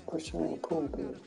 Pushing pool dude.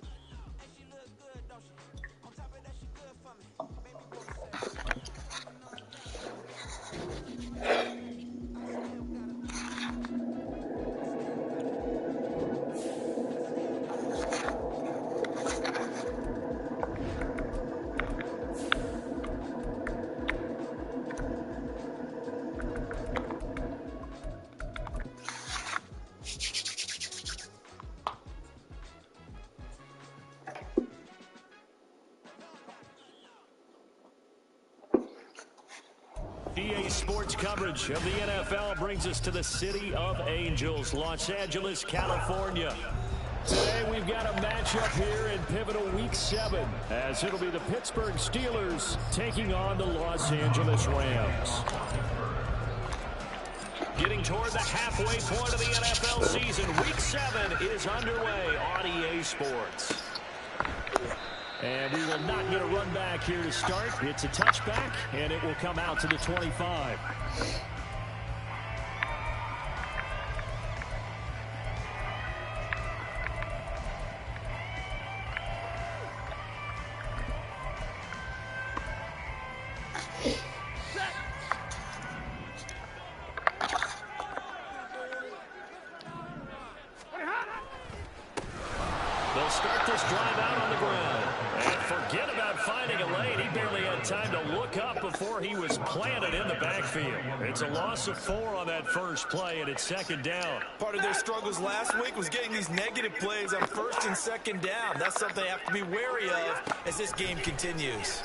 EA Sports coverage of the NFL brings us to the City of Angels, Los Angeles, California. Today we've got a matchup here in pivotal Week 7, as it'll be the Pittsburgh Steelers taking on the Los Angeles Rams. Getting toward the halfway point of the NFL season, Week 7 is underway on EA Sports. And we will not get a run back here to start. It's a touchback, and it will come out to the 25. They'll start this drive out on the ground. And forget about finding a lane. He barely had time to look up before he was planted in the backfield. It's a loss of 4 on that first play, and it's second down. Part of their struggles last week was getting these negative plays on first and second down. That's something they have to be wary of as this game continues.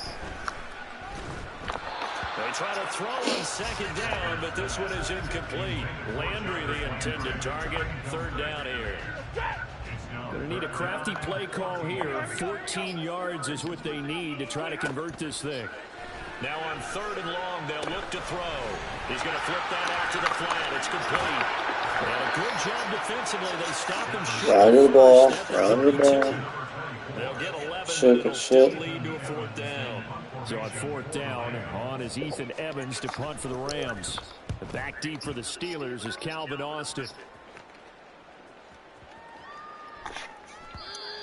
They try to throw on second down, but this one is incomplete. Landry, the intended target. Third down here. Going to need a crafty play call here. 14 yards is what they need to try to convert this thing. Now on third and long, they'll look to throw. He's going to flip that out to the flat. It's complete. And a good job defensively. They stop him short. Run the ball. Run the ball. They'll get 11, Shit, but it'll still lead to a fourth down. So on fourth down, on is Ethan Evans to punt for the Rams. The back deep for the Steelers is Calvin Austin.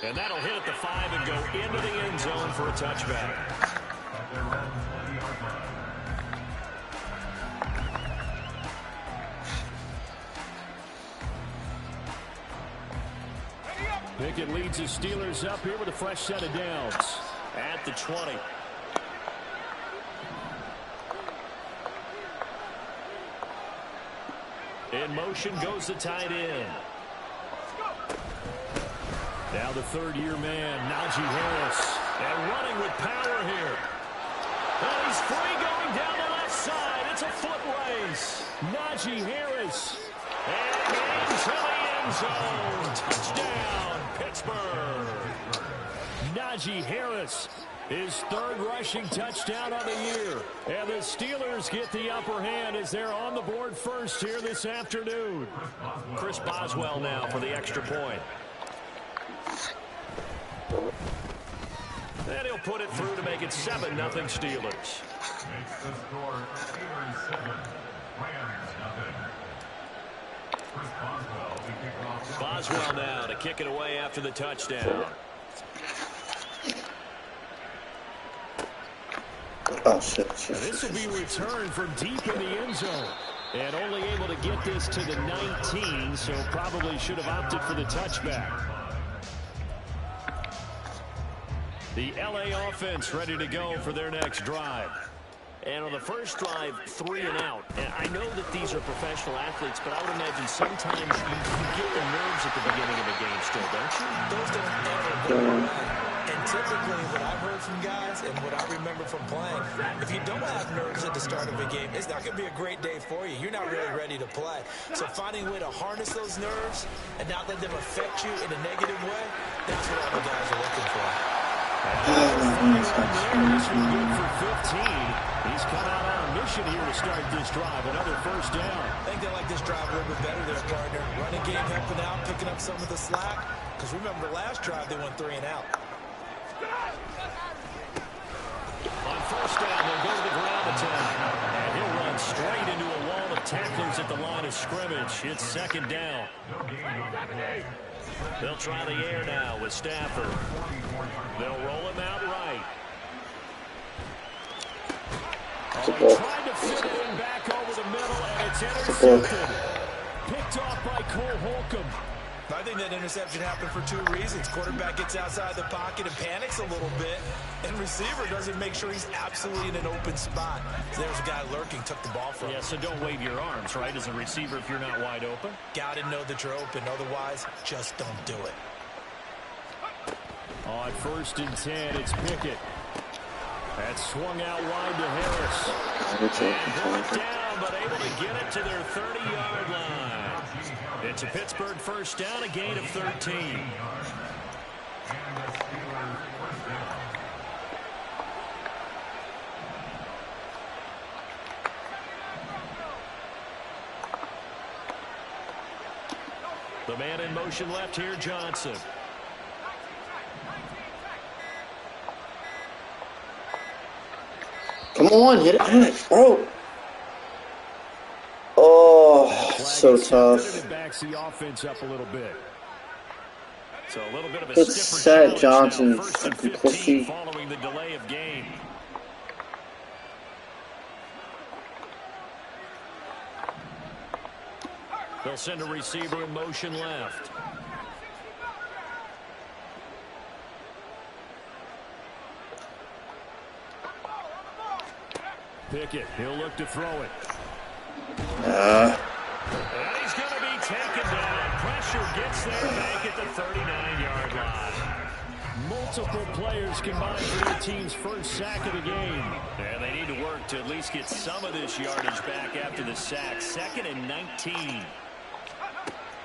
And that'll hit at the 5 and go into the end zone for a touchback. Pickett leads his Steelers up here with a fresh set of downs at the 20. In motion goes the tight end. Now the third-year man, Najee Harris. And running with power here. And he's free going down the left side. It's a foot race. Najee Harris. And into the end zone. Touchdown, Pittsburgh. Najee Harris, his third rushing touchdown of the year. And the Steelers get the upper hand as they're on the board first here this afternoon. Chris Boswell now for the extra point. And he'll put it through to make it 7-0 Steelers. Boswell now to kick it away after the touchdown. Oh, shit. This will be returned from deep in the end zone. And only able to get this to the 19, so probably should have opted for the touchback. The LA offense ready to go for their next drive. And on the first drive, 3 and out. And I know that these are professional athletes, but I would imagine sometimes you get the nerves at the beginning of a game still, don't you? Those don't ever go away. And typically what I've heard from guys and what I remember from playing, if you don't have nerves at the start of a game, it's not going to be a great day for you. You're not really ready to play. So finding a way to harness those nerves and not let them affect you in a negative way, that's what all the guys are looking for. This is good for 15. He's come out on a mission here to start this drive. Another first down. I think they like this drive a little bit better there, partner. Running game helping out, picking up some of the slack. Because remember, the last drive they went 3 and out. On first down, they'll go to the ground attack. And he'll run straight into a wall of tacklers at the line of scrimmage. It's second down. They'll try the air now with Stafford. They'll roll him out right. Oh, he tried to fit it in back over the middle, and it's intercepted. Picked off by Cole Holcomb. I think that interception happened for 2 reasons. Quarterback gets outside the pocket and panics a little bit, and receiver doesn't make sure he's absolutely in an open spot. So there's a guy lurking, took the ball from him. Yeah, so don't wave your arms, right, as a receiver if you're not wide open. Got to know that you're open. Otherwise, just don't do it. On first and 10, it's Pickett. That's swung out wide to Harris. And brought down, but able to get it to their 30-yard line. It's a Pittsburgh first down, a gain of 13. The man in motion left here, Johnson. Come on, hit it, bro. Oh, so tough. It backs the offense up a little bit. So a little bit of a Good stiffer set, challenge Johnson. now. First and Fucking 15 pussy. following the delay of game. They'll send a receiver in motion left. Pickett, he'll look to throw it. And he's going to be taken down. Pressure gets there to make it the 39-yard line. Multiple players combined for their team's first sack of the game. And they need to work to at least get some of this yardage back after the sack. 2nd and 19.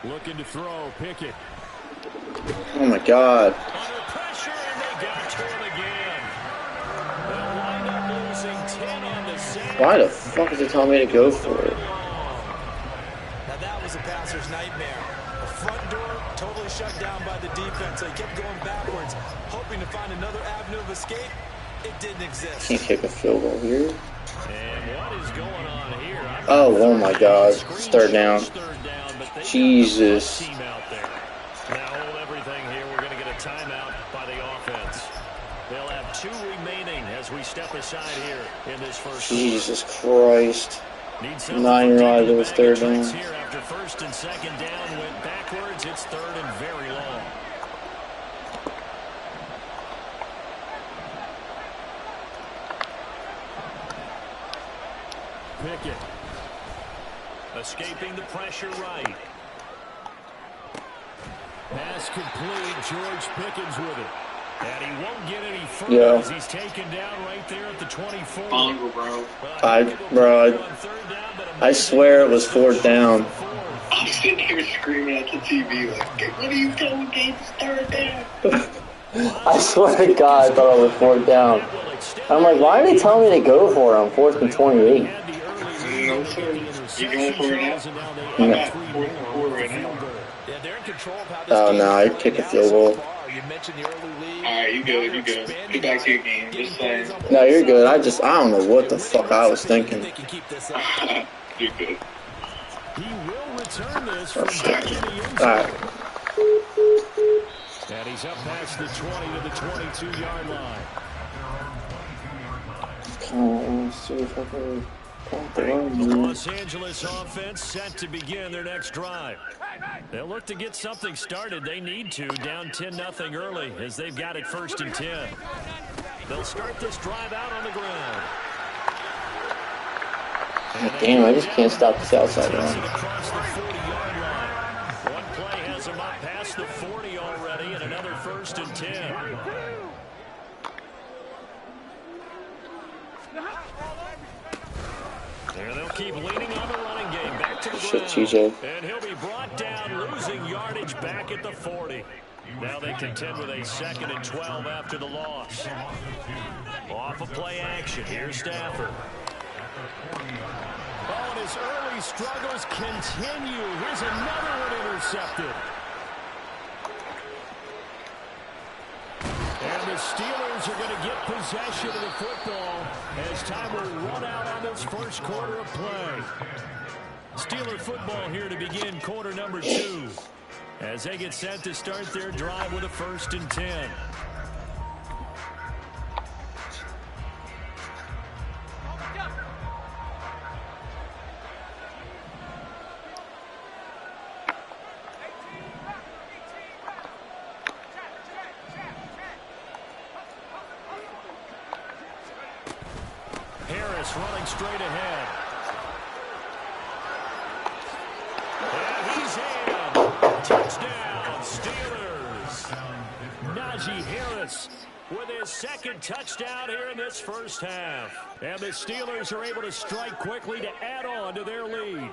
Looking to throw, Pickett. Oh my God. Under pressure, and they got to him again. They'll wind up losing 10 on the sack. Why the fuck is it telling me to go for it? Now that was a passer's nightmare. The front door totally shut down by the defense. So he kept going backwards, hoping to find another avenue of escape. It didn't exist. Can't kick a field goal here. And what is going on here? Oh my God. It's third down. Jesus. Team out there. Now hold everything here. We're going to get a timeout by the offense. They'll have 2 remaining as we step aside here in this first. Jesus Christ. 9 yards, it was third down. Here after 1st and 2nd down went backwards. It's 3rd and very long. Pickett. Escaping the pressure right. Pass complete. George Pickens with it. And he won't get any further as he's taken down right there at the 24. I swear it was 4th down. I'm sitting here screaming at the TV like, what are you doing, Gabe? It's 3rd down. I swear to God, I thought it was 4th down. I'm like, why are they telling me to go for it on 4th and 28? No, sir. You going for it now? I'm at 4th and 4 right now. Yeah, they're in control of how this Oh, game no, I kick a field goal. You mentioned the early lead. Alright, you good, you good. Get back to your game. Just saying. No, you're good. I don't know what the fuck I was thinking. You're good. He will return this from Alright. and he's up past the 20 to the 22-yard line. See if I can The Los Angeles offense set to begin their next drive. They'll look to get something started. They need to, down 10-0 early as they've got it 1st and 10. They'll start this drive out on the ground. Damn, I just can't stop this outside run. Across the 40-yard line. One play has them up past the 40 already, and another 1st and 10. And they'll keep leaning on the running game. Back to the ground. TJ. And he'll be brought down, losing yardage back at the 40. Now they contend with a 2nd and 12 after the loss. Off of play action. Here's Stafford. Oh, and his early struggles continue. Here's another one intercepted. And the Steelers are going to get possession of the football as time will run out on this first quarter of play. Steeler football here to begin quarter number 2 as they get set to start their drive with a 1st and 10. Running straight ahead. And he's in. Touchdown, Steelers. Najee Harris with his 2nd touchdown here in this first half. And the Steelers are able to strike quickly to add on to their lead.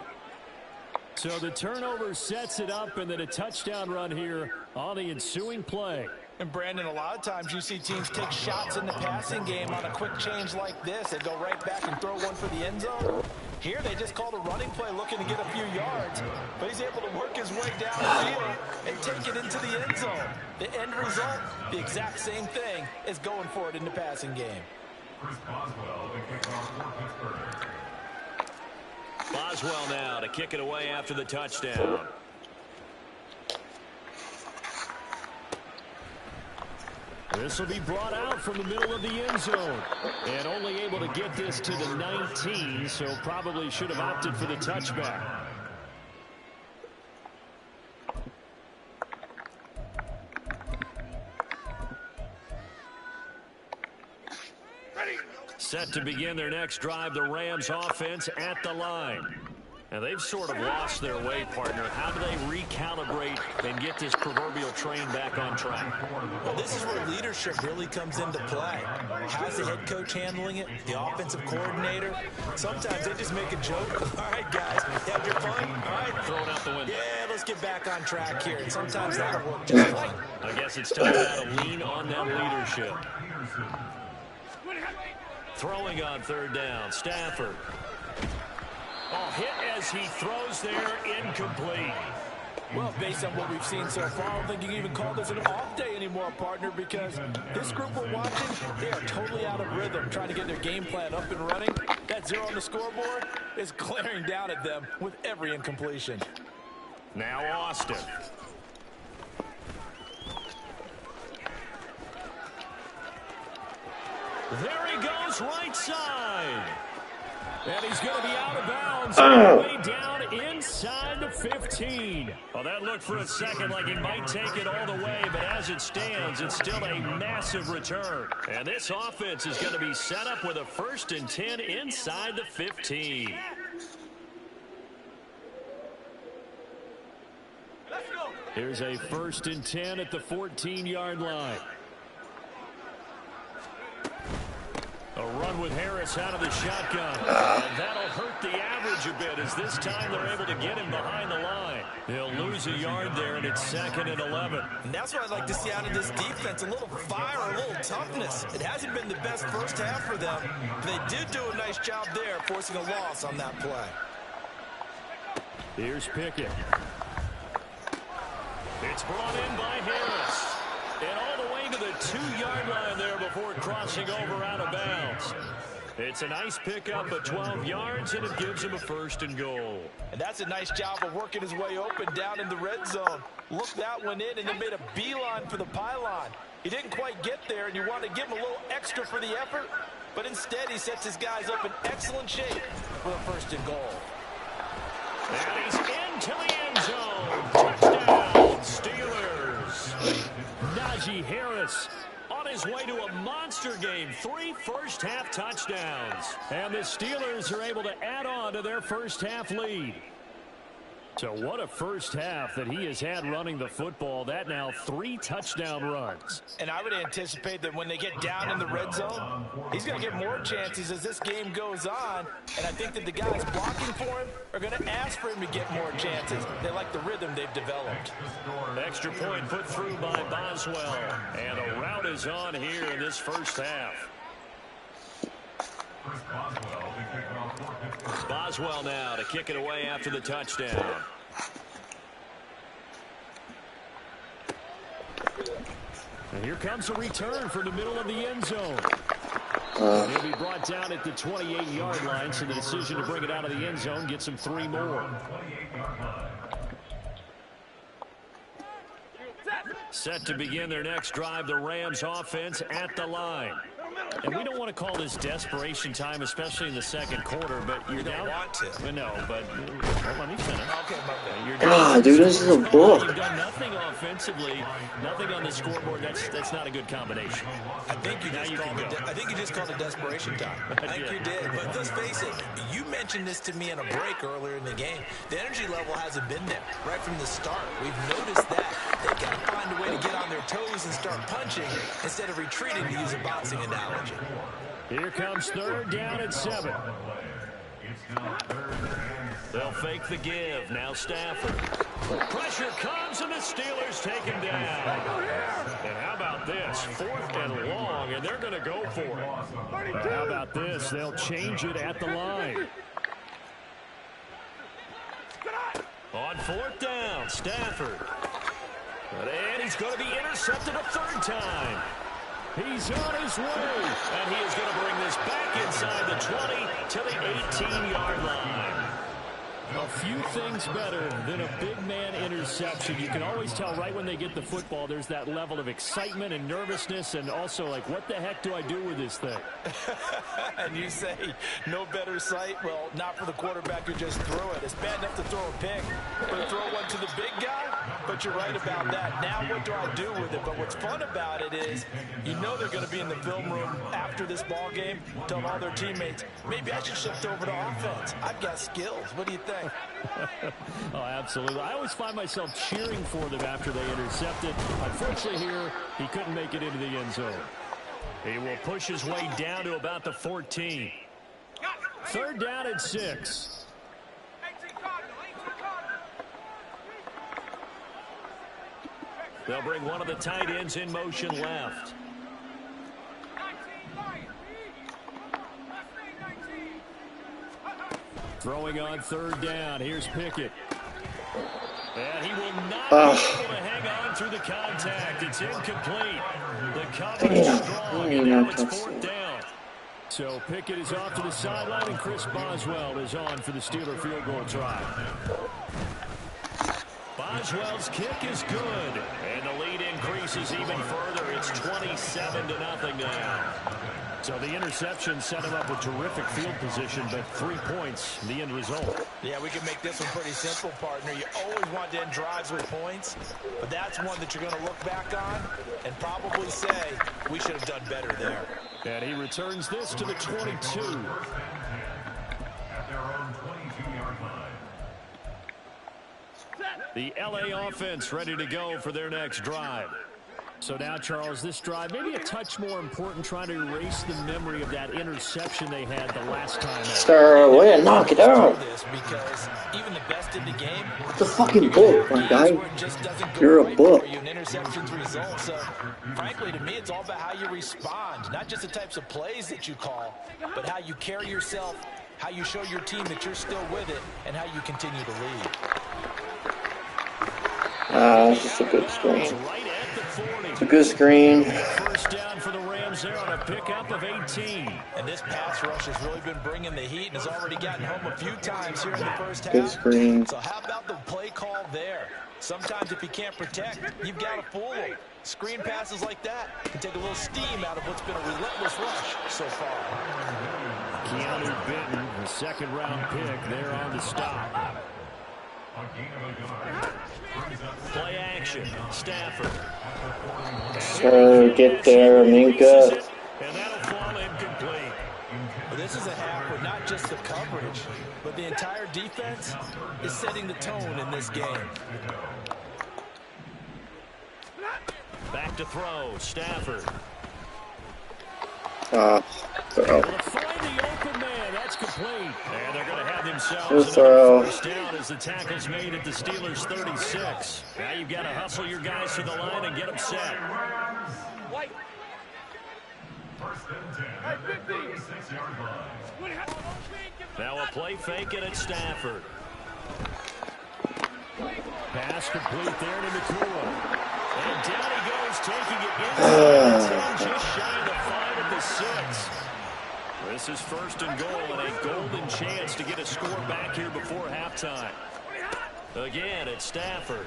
So the turnover sets it up, and then a touchdown run here on the ensuing play. And Brandon, a lot of times you see teams take shots in the passing game on a quick change like this. They go right back and throw one for the end zone. Here they just called a running play looking to get a few yards. But he's able to work his way downfield and take it into the end zone. The end result, the exact same thing as going for it in the passing game. Boswell now to kick it away after the touchdown. This will be brought out from the middle of the end zone. And only able to get this to the 19, so probably should have opted for the touchback. Set to begin their next drive, the Rams offense at the line. Now, they've sort of lost their way, partner. How do they recalibrate and get this proverbial train back on track? Well, this is where leadership really comes into play. How's the head coach handling it? The offensive coordinator? Sometimes they just make a joke. All right, guys, you had your fun? All right. Throw it out the window. Yeah, let's get back on track here. And sometimes that'll work just fine. I guess it's time now to lean on that leadership. Throwing on third down, Stafford. Oh, hit as he throws there, incomplete. Well, based on what we've seen so far, I don't think you can even call this an off day anymore, partner, because this group we're watching, they are totally out of rhythm, trying to get their game plan up and running. That 0 on the scoreboard is glaring down at them with every incompletion. Now Austin. There he goes, right side. And he's going to be out of bounds way down inside the 15. Well, that looked for a second like he might take it all the way, but as it stands, it's still a massive return. And this offense is going to be set up with a 1st and 10 inside the 15. Here's a 1st and 10 at the 14-yard line. A run with Harris out of the shotgun. And that'll hurt the average a bit as this time they're able to get him behind the line. He'll lose a yard there, and it's 2nd and 11. And that's what I'd like to see out of this defense, a little fire, a little toughness. It hasn't been the best first half for them. They did do a nice job there, forcing a loss on that play. Here's Pickett. It's brought in by Harris. And all the way to the 2-yard line there before crossing over out of bounds. It's a nice pickup of 12 yards, and it gives him a 1st and goal. And that's a nice job of working his way open down in the red zone. Looked that one in and then made a beeline for the pylon. He didn't quite get there, and you want to give him a little extra for the effort. But instead, he sets his guys up in excellent shape for the 1st and goal. And he's into the end zone. Touchdown, Steelers. Najee Harris on his way to a monster game. 3 first-half touchdowns. And the Steelers are able to add on to their first-half lead. So what a first half that he has had running the football. That now 3 touchdown runs. And I would anticipate that when they get down in the red zone, he's going to get more chances as this game goes on. And I think that the guys blocking for him are going to ask for him to get more chances. They like the rhythm they've developed. Extra point put through by Boswell. And a rout is on here in this first half. Boswell now to kick it away after the touchdown. And here comes a return from the middle of the end zone. He'll be brought down at the 28-yard line, so the decision to bring it out of the end zone gets him 3 more. Set to begin their next drive, the Rams offense at the line. And we don't want to call this desperation time, especially in the second quarter, but you're down. Want to. No, but let me finish. Okay, You're God, dude, this is a book. You've done nothing offensively, nothing on the scoreboard. That's not a good combination. I think you just called it desperation time. I think you did. But let's face it, you mentioned this to me in a break earlier in the game. The energy level hasn't been there right from the start. We've noticed that. They've got to find a way to get on their toes and start punching instead of retreating, to use a boxing analogy. Here comes 3rd down and 7. They'll fake the give. Now Stafford. Pressure comes, and the Steelers take him down. And how about this? 4th and long, and they're going to go for it. How about this? They'll change it at the line. On 4th down, Stafford. And he's going to be intercepted a 3rd time. He's on his way, and he is going to bring this back inside the 20 to the 18-yard line. A few things better than a big man interception. You can always tell right when they get the football, there's that level of excitement and nervousness, and also like, what the heck do I do with this thing? And you say no better sight? Well, not for the quarterback who just threw it. It's bad enough to throw a pick, but to throw one to the big guy? But you're right about that. Now what do I do with it? But what's fun about it is you know they're going to be in the film room after this ball game, telling all their teammates, maybe I should shift over to offense. I've got skills. What do you think? Oh, absolutely. I always find myself cheering for them after they intercept it. Unfortunately here, he couldn't make it into the end zone. He will push his way down to about the 14. Third down and 6. They'll bring one of the tight ends in motion left. Throwing on third down. Here's Pickett. And he will not be able to hang on through the contact. It's incomplete. The coverage is strong, and now it's fourth down. So Pickett is off to the sideline, and Chris Boswell is on for the Steeler field goal try. Boswell's kick is good, and the lead increases even further. It's 27-0 now. So the interception set him up with terrific field position, but 3 points, the end result. Yeah, we can make this one pretty simple, partner. You always want to end drives with points, but that's one that you're going to look back on and probably say, we should have done better there. And he returns this to the 22. At their own 22-yard line. The LA offense ready to go for their next drive. So now, Charles, this drive maybe a touch more important, trying to erase the memory of that interception they had the last time. Sir, way to knock it out. Because even the best in the game, It's a fucking book, my guy. You're a book. an interception's result. So, frankly, to me, it's all about how you respond, not just the types of plays that you call, but how you carry yourself, how you show your team that you're still with it, and how you continue to lead. It's just a good screen. It's a good screen. First down for the Rams there on a pickup of 18. And this pass rush has really been bringing the heat and has already gotten home a few times here in the first half. Good screen. So how about the play call there? Sometimes if you can't protect, you've got to fool them. Screen passes like that can take a little steam out of what's been a relentless rush so far. Keanu Benton, the second-round pick, there on the stop. Play action. Stafford. Sir, get there, Minka. And that'll fall incomplete. Well, this is a half where not just the coverage, but the entire defense is setting the tone in this game. Back to throw. Stafford. Throw. Able to find the open man. That's complete. And they're going to have themselves Throw. first down as the tackle's made at the Steelers' 36. Now you've got to hustle your guys to the line and get them set. First and 10 at the 36-yard line. Now a play fake it at Stafford. Pass complete there to Nakua. And down he goes, taking it inside the 10, just shy of the 5 at the 6. This is first and goal, and a golden chance to get a score back here before halftime. Again, it's Stafford.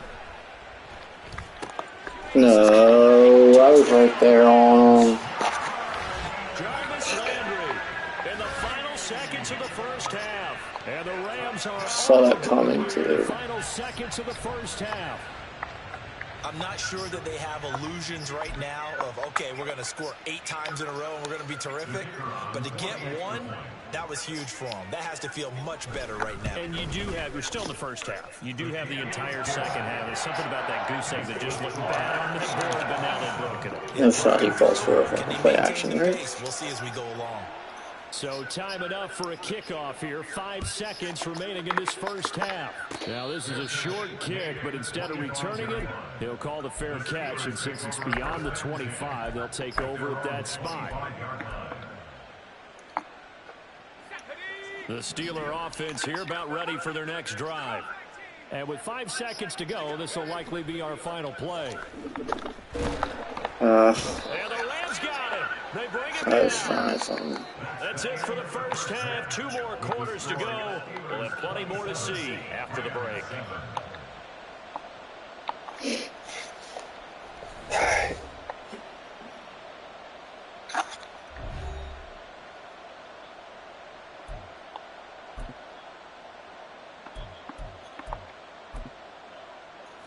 No, I was right there on him. Jarvis Landry in the final seconds of the first half. And the Rams are Saw that coming, too. the final seconds of the first half. I'm not sure that they have illusions right now of, okay, we're going to score 8 times in a row and we're going to be terrific. But to get one, that was huge for them. That has to feel much better right now. And you do have, you're still in the first half. You do have the entire second half. There's something about that goose egg that just looked bad on the board, but now they've broken it. That's not he falls for a Can he play maintain action, the right? pace? We'll see as we go along. So time enough for a kickoff here. 5 seconds remaining in this first half. Now this is a short kick, but instead of returning it, he'll call the fair catch. And since it's beyond the 25, they'll take over at that spot. The Steeler offense here about ready for their next drive. And with 5 seconds to go, this will likely be our final play. And the Rams got They bring it Let's down. try something. That's it for the first half. 2 more quarters to go. We'll have plenty more to see after the break.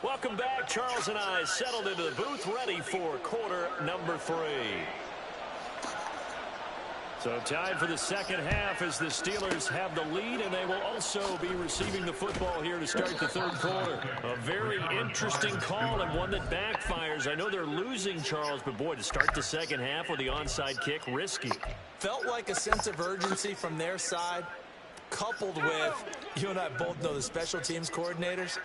Welcome back. Charles and I settled into the booth, ready for quarter number 3. So tied for the second half as the Steelers have the lead, and they will also be receiving the football here to start the third quarter. A very interesting call and one that backfires. I know they're losing, Charles, but boy, to start the second half with the onside kick, risky. Felt like a sense of urgency from their side, coupled with, you and I both know the special teams coordinators.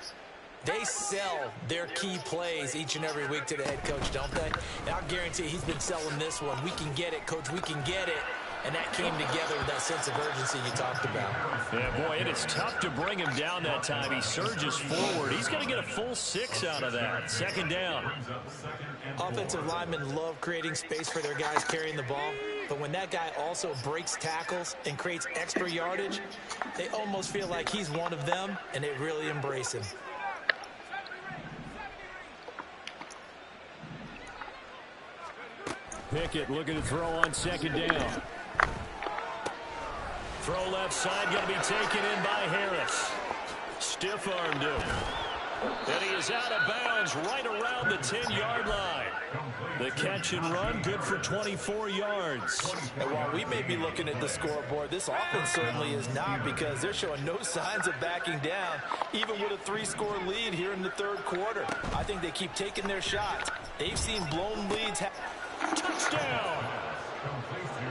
They sell their key plays each and every week to the head coach, don't they? And I'll guarantee he's been selling this one. We can get it, coach. We can get it. And that came together with that sense of urgency you talked about. Yeah, boy, it is tough to bring him down that time. He surges forward. He's going to get a full 6 out of that. Second down. Offensive linemen love creating space for their guys carrying the ball. But when that guy also breaks tackles and creates extra yardage, they almost feel like he's one of them, and they really embrace him. Pickett looking to throw on second down. Throw left side, going to be taken in by Harris. Stiff-armed him. And he is out of bounds right around the 10-yard line. The catch and run, good for 24 yards. And while we may be looking at the scoreboard, this offense certainly is not, because they're showing no signs of backing down, even with a 3-score lead here in the third quarter. I think they keep taking their shots. They've seen blown leads. Touchdown!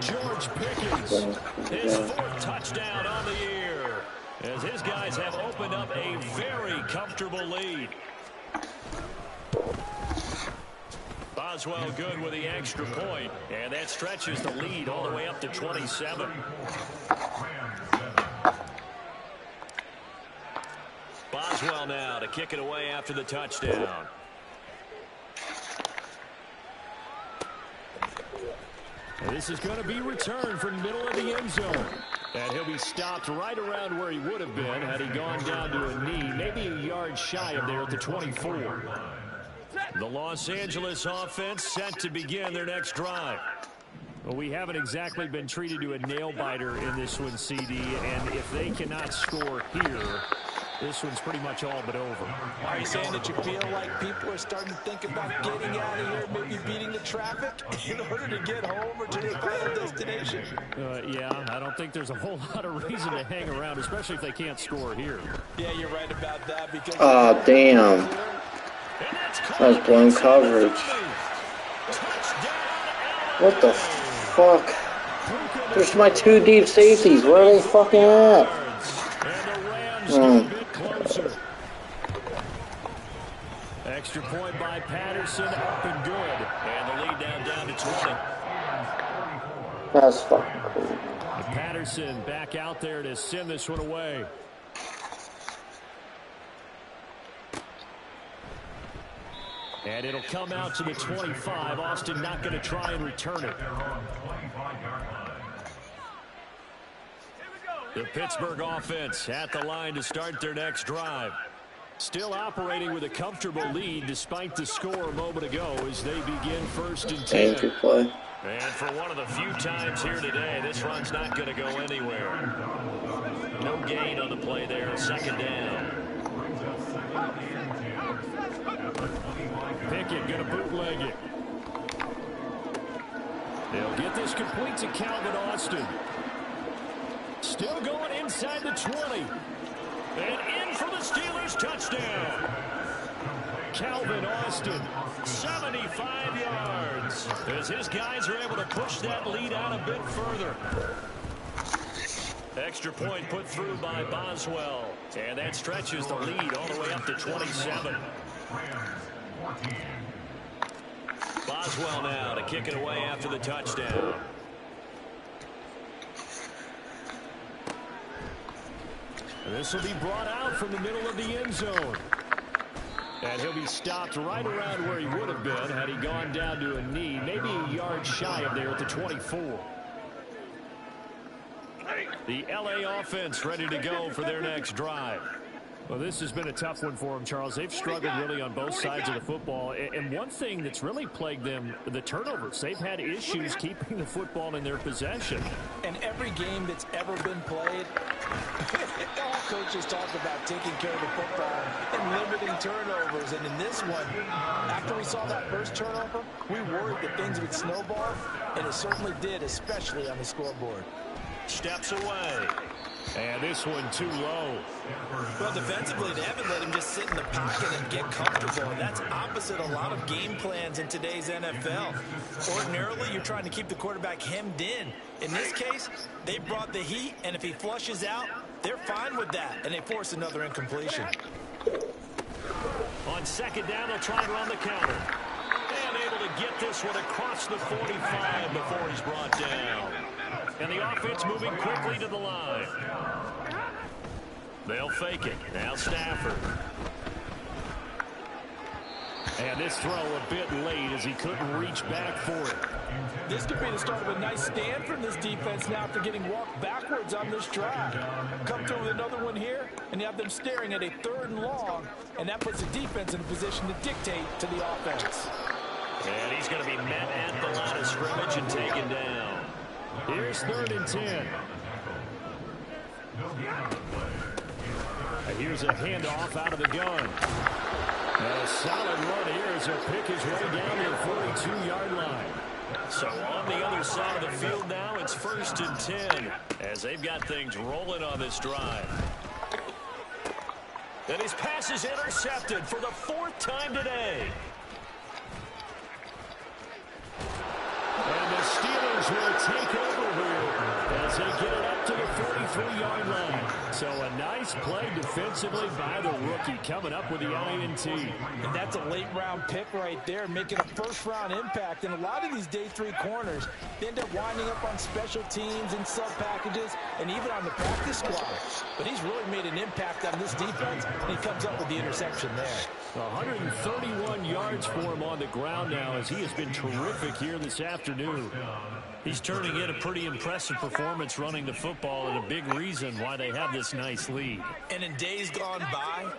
George Pickens, his 4th touchdown on the year, as his guys have opened up a very comfortable lead. Boswell good with the extra point, and that stretches the lead all the way up to 27. Boswell now to kick it away after the touchdown. And this is going to be returned from middle of the end zone. And he'll be stopped right around where he would have been had he gone down to a knee, maybe a yard shy of there at the 24. The Los Angeles offense set to begin their next drive. Well, we haven't exactly been treated to a nail-biter in this one, CD, and if they cannot score here, this one's pretty much all but over. Are you saying that you feel like people are starting to think about getting out of here, maybe beating the traffic in order to get home or to their final destination? Yeah, I don't think there's a whole lot of reason to hang around, especially if they can't score here. Yeah, you're right about that. Because oh, damn. That's blown coverage. What the fuck? There's my 2 deep safeties. Where are they fucking at? Extra point by Patterson, up and good. And the lead down to 20. That's fucking cool. Patterson back out there to send this one away. And it'll come out to the 25. Austin not going to try and return it. The Pittsburgh offense at the line to start their next drive. Still operating with a comfortable lead despite the score a moment ago as they begin 1st and 10. Anchor play. And for one of the few times here today, this run's not going to go anywhere. No gain on the play there, second down. Pickett going to bootleg it. They'll get this complete to Calvin Austin. Still going inside the 20. And in for the Steelers touchdown. Calvin Austin, 75 yards. As his guys are able to push that lead out a bit further. Extra point put through by Boswell. And that stretches the lead all the way up to 27. Boswell now to kick it away after the touchdown. This will be brought out from the middle of the end zone. And he'll be stopped right around where he would have been had he gone down to a knee, maybe a yard shy of there at the 24. The LA offense ready to go for their next drive. Well, this has been a tough one for them, Charles. They've struggled really on both sides of the football. And one thing that's really plagued them, the turnovers. They've had issues keeping the football in their possession. And every game that's ever been played, all coaches talk about taking care of the football and limiting turnovers. And in this one, after we saw that first turnover, we worried that things would snowball, and it certainly did, especially on the scoreboard. Steps away. And this one too low. Well, defensively, they haven't let him just sit in the pocket and get comfortable. And that's opposite a lot of game plans in today's NFL. Ordinarily, you're trying to keep the quarterback hemmed in. In this case, they brought the heat, and if he flushes out, they're fine with that, and they force another incompletion. On second down, they'll try and run the counter. And able to get this one across the 45 before he's brought down. And the offense moving quickly to the line. They'll fake it. Now Stafford. And this throw a bit late as he couldn't reach back for it. This could be the start of a nice stand from this defense now after getting walked backwards on this drive. Come through with another one here, and you have them staring at a 3rd and long, and that puts the defense in a position to dictate to the offense. And he's going to be met at the line of scrimmage and taken down. Here's 3rd and 10. And here's a handoff out of the gun. And a solid run here as he'll pick his way down to the 42-yard line. So on the other side of the field now, it's 1st and 10 as they've got things rolling on this drive. And his pass is intercepted for the 4th time today. And the Steelers will take over here as they get it up to the 43-yard line. So a nice play defensively by the rookie coming up with the INT. And that's a late-round pick right there, making a first-round impact. And a lot of these day 3 corners, they end up winding up on special teams and sub-packages and even on the practice squad. But he's really made an impact on this defense, and he comes up with the interception there. 131 yards for him on the ground now as he has been terrific here this afternoon. He's turning in a pretty impressive performance running the football, and a big reason why they have this nice lead. And in days gone by,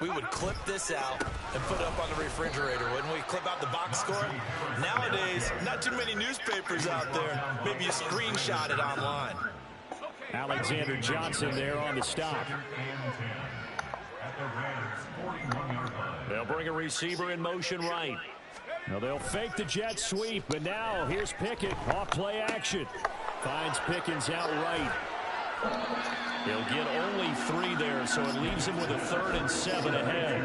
we would clip this out and put it up on the refrigerator, wouldn't we? Clip out the box score. Nowadays, not too many newspapers out there. Maybe you screenshot it online. Alexander Johnson there on the stop. They'll bring a receiver in motion right. Now they'll fake the jet sweep, but now here's Pickett off play action. Finds Pickens out right. He'll get only 3 there, so it leaves him with a 3rd and 7 ahead.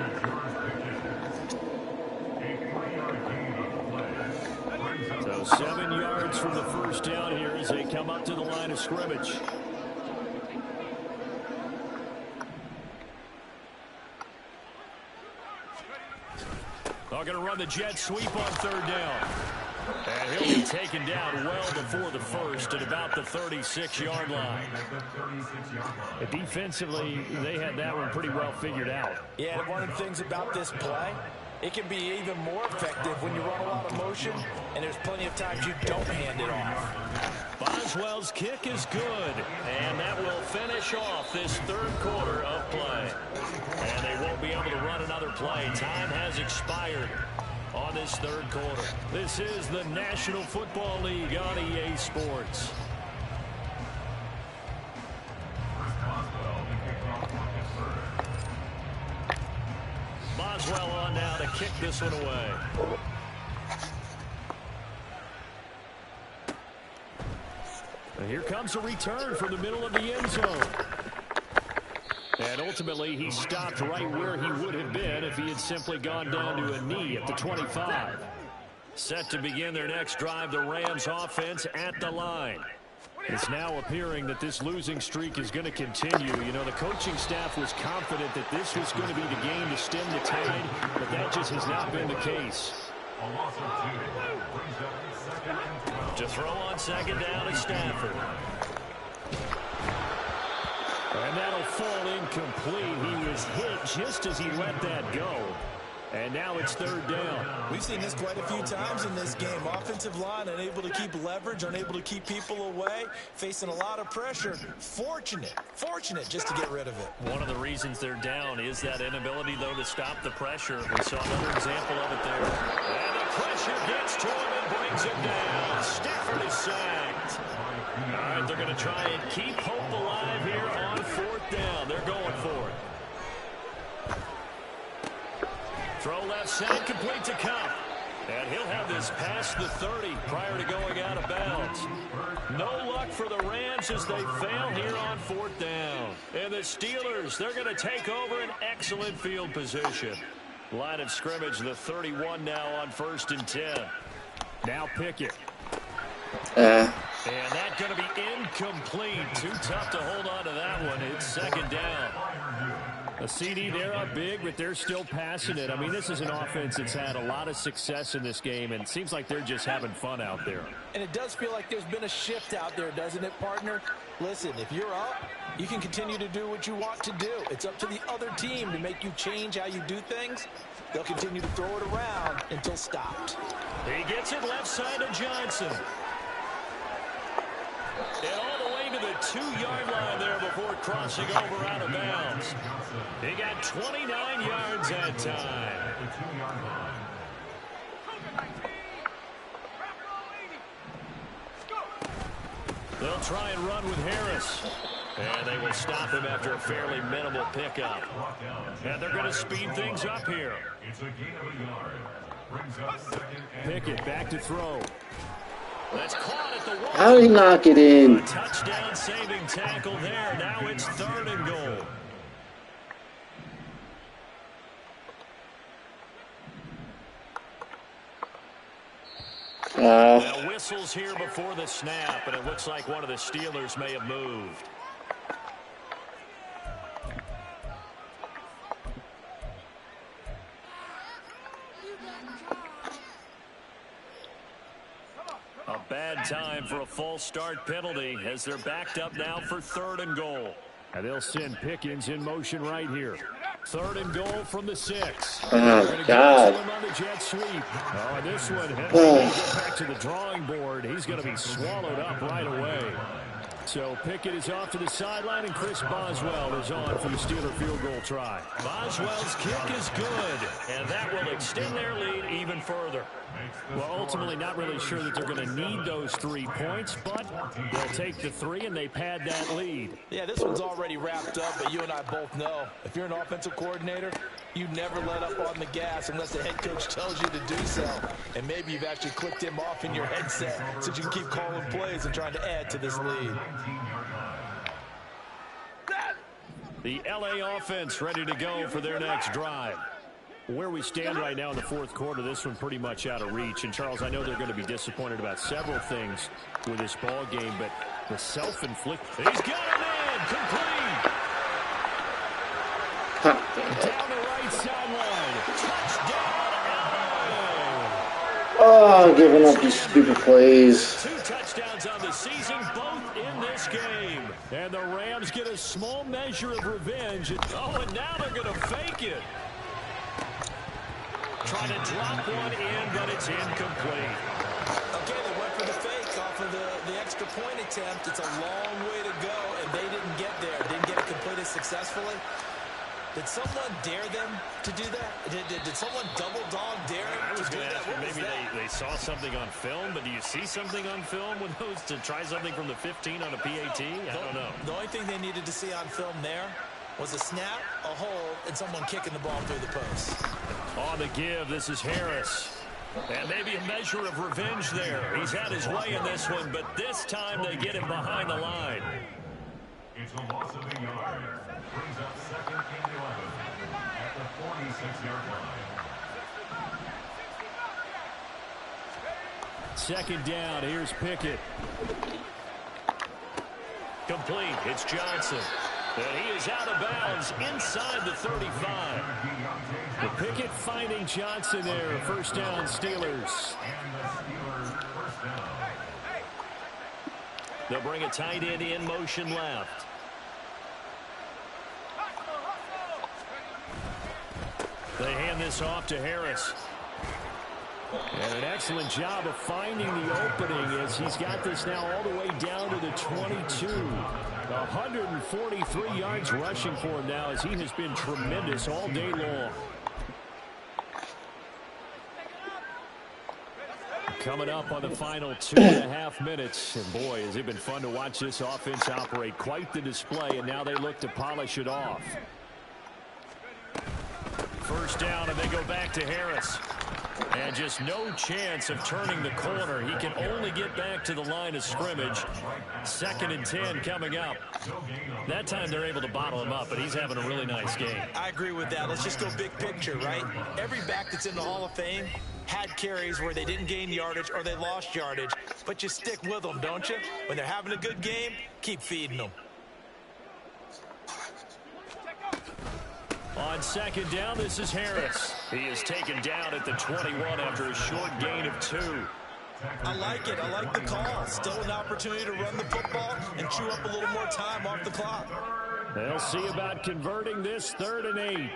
So 7 yards from the first down here as they come up to the line of scrimmage. They're going to run the jet sweep on 3rd down. And he'll be taken down well before the first at about the 36-yard line. Defensively, they had that one pretty well figured out. Yeah, and one of the things about this play, it can be even more effective when you run a lot of motion, and there's plenty of times you don't hand it off. Boswell's kick is good, and that will finish off this 3rd quarter of play. And they won't be able to run another play. Time has expired on this 3rd quarter. This is the National Football League on EA Sports. Boswell on now to kick this one away. And here comes a return from the middle of the end zone. And ultimately, he stopped right where he would have been if he had simply gone down to a knee at the 25. Set to begin their next drive, the Rams offense at the line. It's now appearing that this losing streak is going to continue. You know, the coaching staff was confident that this was going to be the game to stem the tide, but that just has not been the case. To throw on 2nd down is Stafford. And that'll fall incomplete. He was hit just as he let that go. And now it's third down. We've seen this quite a few times in this game. Offensive line unable to keep leverage, unable to keep people away, facing a lot of pressure. Fortunate just to get rid of it. One of the reasons they're down is that inability, though, to stop the pressure. We saw another example of it there. And the pressure gets to him and brings him down. Stafford is sacked. All right, they're going to try and keep hope alive here on fourth down. They're going for it. Throw left side, complete to Cup. And he'll have this past the 30 prior to going out of bounds. No luck for the Rams as they fail here on fourth down. And the Steelers, they're going to take over an excellent field position. Line of scrimmage, the 31 now on 1st and 10. Now Pickett. And that's going to be incomplete. Too tough to hold on to that one. It's second down. A CD, they're up big, but they're still passing it. I mean, this is an offense that's had a lot of success in this game, and it seems like they're just having fun out there. And it does feel like there's been a shift out there, doesn't it, partner? Listen, if you're up, you can continue to do what you want to do. It's up to the other team to make you change how you do things. They'll continue to throw it around until stopped. He gets it left side to Johnson. And all the way to the 2-yard line there before crossing over out of bounds. He got 29 yards that time. They'll try and run with Harris. And they will stop him after a fairly minimal pickup. And they're going to speed things up here. Pickett back to throw. That's caught at the wall. How did he knock it in? A touchdown saving tackle there. Now it's 3rd and goal. Now whistles here before the snap, and it looks like one of the Steelers may have moved. A bad time for a false start penalty as they're backed up now for 3rd and goal. And they'll send Pickens in motion right here. 3rd and goal from the 6. Oh, God. On the jet sweep. Oh, this one, Henry, go back to the drawing board. He's going to be swallowed up right away. So Pickett is off to the sideline, and Chris Boswell is on for the Steeler field goal try. Boswell's kick is good, and that will extend their lead even further. Well, ultimately not really sure that they're going to need those 3 points, but they'll take the 3 and they pad that lead. Yeah, this one's already wrapped up, but you and I both know if you're an offensive coordinator, you never let up on the gas unless the head coach tells you to do so. And maybe you've actually clicked him off in your headset so you can keep calling plays and trying to add to this lead. The LA offense ready to go for their next drive. Where we stand right now in the 4th quarter, this one pretty much out of reach. And, Charles, I know they're going to be disappointed about several things with this ball game, but the self-inflicted... He's got it in! Complete! Down the right sideline. Touchdown, LA! Oh, giving up these stupid plays. 2 touchdowns on the season, both in this game. And the Rams get a small measure of revenge. Oh, and now they're going to fake it. Trying to drop one in, but it's incomplete. Okay, they went for the fake off of the extra point attempt. It's a long way to go, and they didn't get there. Didn't get it completed successfully. Did someone dare them to do that? Did someone double dog dare them to do that? Maybe they saw something on film, but do you see something on film with those to try something from the 15 on a PAT? I don't know. The only thing they needed to see on film there was a snap, a hold, and someone kicking the ball through the post. On the give, this is Harris. And maybe a measure of revenge there. He's had his way in this one, but this time they get him behind the line. It's a loss of a yard. Brings up 2nd and 11 at the 46-yard line. 2nd down, here's Pickett. Complete, it's Johnson. And he is out of bounds inside the 35. The Pickett finding Johnson there. 1st down, Steelers. They'll bring a tight end in motion left. They hand this off to Harris. And an excellent job of finding the opening as he's got this now all the way down to the 22. 143 yards rushing for him now as he has been tremendous all day long. Coming up on the final 2.5 minutes. And boy, has it been fun to watch this offense operate. Quite the display, and now they look to polish it off. First down, and they go back to Harris. And just no chance of turning the corner. He can only get back to the line of scrimmage. 2nd and 10 coming up. That time they're able to bottle him up, but he's having a really nice game. I agree with that. Let's just go big picture, right? Every back that's in the Hall of Fame had carries where they didn't gain yardage or they lost yardage. But you stick with them, don't you? When they're having a good game, keep feeding them. On 2nd down, this is Harris. He is taken down at the 21 after a short gain of 2. I like it. I like the call. Still an opportunity to run the football and chew up a little more time off the clock. They'll see about converting this 3rd and 8.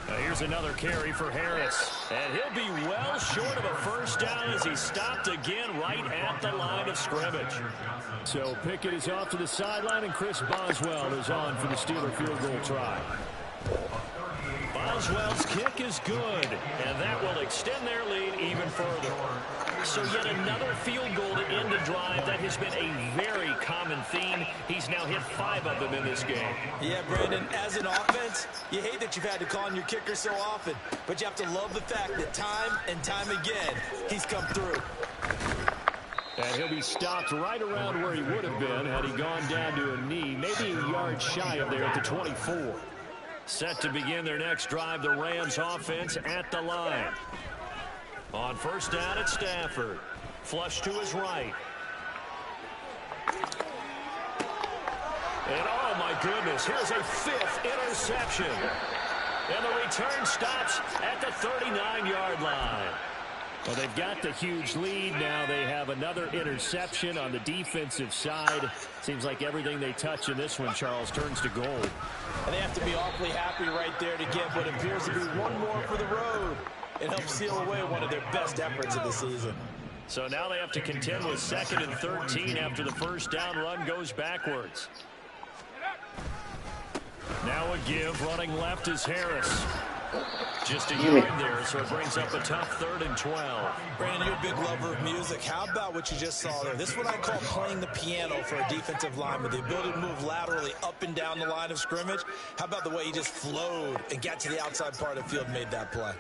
Now here's another carry for Harris. And he'll be well short of a first down as he's stopped again right at the line of scrimmage. So Pickett is off to the sideline, and Chris Boswell is on for the Steeler field goal try. Boswell's kick is good, and that will extend their lead even further. So yet another field goal to end the drive. That has been a very common theme. He's now hit 5 of them in this game. Yeah, Brandon, as an offense, you hate that you've had to call on your kicker so often, but you have to love the fact that time and time again, he's come through. And he'll be stopped right around where he would have been had he gone down to a knee, maybe a yard shy of there at the 24. Set to begin their next drive, the Rams offense at the line. On first down at Stafford. Flush to his right. And oh my goodness, here's a 5th interception. And the return stops at the 39-yard line. Well, they've got the huge lead now. They have another interception on the defensive side. Seems like everything they touch in this one, Charles, turns to gold. And they have to be awfully happy right there to get what appears to be one more for the road. It helps seal away one of their best efforts of the season. So now they have to contend with 2nd and 13 after the first down run goes backwards. Now a give, running left is Harris. Just a yard there, so it brings up a tough 3rd and 12. Brandon, you're a big lover of music. How about what you just saw there? This is what I call playing the piano for a defensive lineman. The ability to move laterally up and down the line of scrimmage. How about the way he just flowed and got to the outside part of the field and made that play?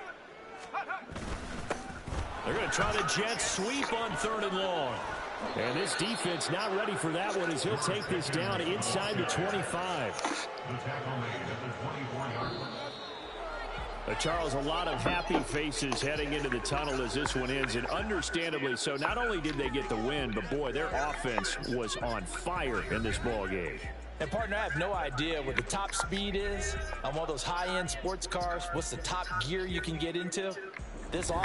They're going to try the jet sweep on 3rd and long. And this defense not ready for that one as he'll take this down inside the 25. Charles, a lot of happy faces heading into the tunnel as this one ends, and understandably so. Not only did they get the win, but boy, their offense was on fire in this ball game. And partner, I have no idea what the top speed is on one of those high-end sports cars. What's the top gear you can get into? This offense